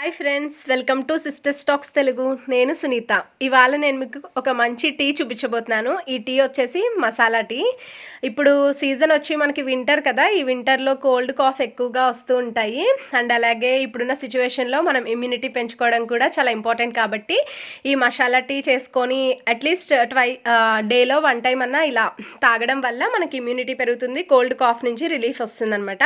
Hi friends, welcome to sisters talks Telugu. నేను సునీత. ఇవాళ నేను మీకు ఒక మంచి టీ చూపించబోతున్నాను. ఈ టీ వచ్చేసి మసాలా టీ. ఇప్పుడు సీజన్ వచ్చి మనకి వింటర్ కదా, ఈ వింటర్లో కోల్డ్ కాఫ్ ఎక్కువగా వస్తూ ఉంటాయి. అండ్ అలాగే ఇప్పుడున్న సిచ్యువేషన్లో మనం ఇమ్యూనిటీ పెంచుకోవడం కూడా చాలా ఇంపార్టెంట్. కాబట్టి ఈ మసాలా టీ చేసుకొని అట్లీస్ట్ డేలో 1 టైం అన్నా ఇలా తాగడం వల్ల మనకి ఇమ్యూనిటీ పెరుగుతుంది, కోల్డ్ కాఫ్ నుంచి రిలీఫ్ వస్తుందన్నమాట.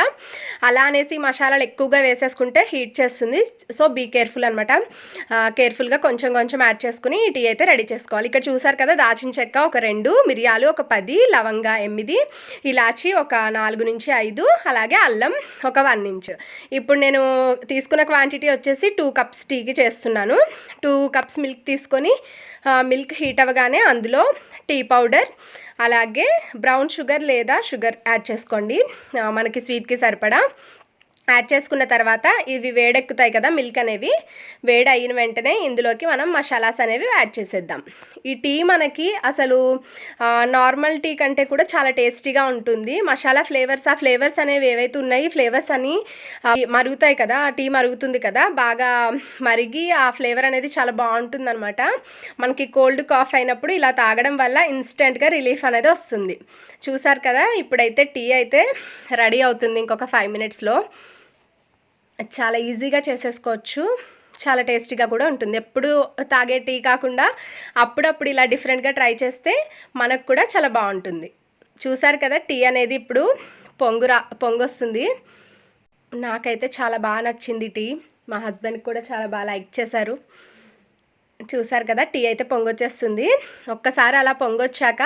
అలా అనేసి మసాలాలు ఎక్కువగా వేసేసుకుంటే హీట్ చేస్తుంది. సో బీ కేర్ఫుల్ అనమాట. కేర్ఫుల్గా కొంచెం కొంచెం యాడ్ చేసుకుని ఈ టీ అయితే రెడీ చేసుకోవాలి. ఇక్కడ చూసారు కదా, దాచిన చెక్క ఒక 2, మిరియాలు ఒక 10, లవంగా 8, ఇలాచి ఒక 4 నుంచి 5, అలాగే అల్లం ఒక 1 ఇంచ్. ఇప్పుడు నేను తీసుకున్న క్వాంటిటీ వచ్చేసి 2 కప్స్ టీకి చేస్తున్నాను. 2 కప్స్ మిల్క్ తీసుకొని మిల్క్ హీట్ అవ్వగానే అందులో టీ పౌడర్, అలాగే బ్రౌన్ షుగర్ లేదా షుగర్ యాడ్ చేసుకోండి, మనకి స్వీట్కి సరిపడా. యాడ్ చేసుకున్న తర్వాత ఇవి వేడెక్కుతాయి కదా, మిల్క్ అనేవి వేడి అయిన వెంటనే ఇందులోకి మనం మసాలాస్ అనేవి యాడ్ చేసేద్దాం. ఈ టీ మనకి అసలు నార్మల్ టీ కంటే కూడా చాలా టేస్టీగా ఉంటుంది. మసాలా ఫ్లేవర్స్ అనేవి ఏవైతే ఉన్నాయి, ఫ్లేవర్స్ అని మరుగుతాయి కదా, టీ మరుగుతుంది కదా, బాగా మరిగి ఆ ఫ్లేవర్ అనేది చాలా బాగుంటుంది అనమాట. మనకి కోల్డ్ కాఫ్ అయినప్పుడు ఇలా తాగడం వల్ల ఇన్స్టెంట్గా రిలీఫ్ అనేది వస్తుంది. చూసారు కదా, ఇప్పుడైతే టీ అయితే రెడీ అవుతుంది. ఇంకొక 5 మినిట్స్లో చాలా ఈజీగా చేసేసుకోవచ్చు, చాలా టేస్టీగా కూడా ఉంటుంది. ఎప్పుడు తాగే టీ కాకుండా అప్పుడప్పుడు ఇలా డిఫరెంట్గా ట్రై చేస్తే మనకు కూడా చాలా బాగుంటుంది. చూసారు కదా, టీ అనేది ఇప్పుడు పొంగొస్తుంది. నాకైతే చాలా బాగా నచ్చింది టీ. మా హస్బెండ్కి కూడా చాలా బాగా లైక్ చేశారు. చూసారు కదా, టీ అయితే పొంగొచ్చేస్తుంది. ఒక్కసారి అలా పొంగొచ్చాక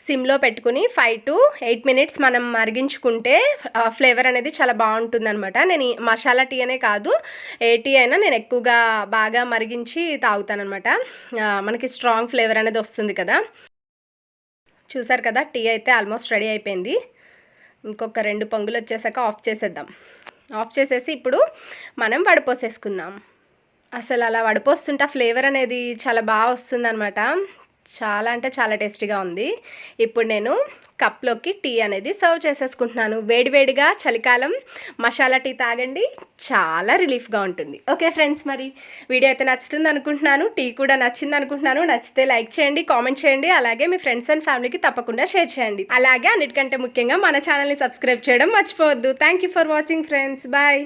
సిమ్లో పెట్టుకుని 5 to 8 మినిట్స్ మనం మరిగించుకుంటే ఫ్లేవర్ అనేది చాలా బాగుంటుంది అనమాట. నేను మసాలా టీ అనే కాదు, ఏ టీ అయినా నేను ఎక్కువగా బాగా మరిగించి తాగుతానమాట. మనకి స్ట్రాంగ్ ఫ్లేవర్ అనేది వస్తుంది కదా. చూసారు కదా, టీ అయితే ఆల్మోస్ట్ రెడీ అయిపోయింది. ఇంకొక 2 పొంగులు వచ్చేసాక ఆఫ్ చేసేద్దాం. ఆఫ్ చేసేసి ఇప్పుడు మనం వడపోసేసుకుందాం. అసలు అలా వడపోస్తుంటే ఫ్లేవర్ అనేది చాలా బాగా వస్తుందన్నమాట. చాలా అంటే చాలా టేస్టీగా ఉంది. ఇప్పుడు నేను కప్లోకి టీ అనేది సర్వ్ చేసేసుకుంటున్నాను. వేడివేడిగా చలికాలం మసాలా టీ తాగండి, చాలా రిలీఫ్గా ఉంటుంది. ఓకే ఫ్రెండ్స్, మరి వీడియో అయితే నచ్చుతుంది అనుకుంటున్నాను, టీ కూడా నచ్చింది అనుకుంటున్నాను. నచ్చితే లైక్ చేయండి, కామెంట్ చేయండి, అలాగే మీ ఫ్రెండ్స్ అండ్ ఫ్యామిలీకి తప్పకుండా షేర్ చేయండి. అలాగే అన్నిటికంటే ముఖ్యంగా మన ఛానల్ని సబ్స్క్రైబ్ చేయడం మర్చిపోవద్దు. Thank you for watching friends. Bye.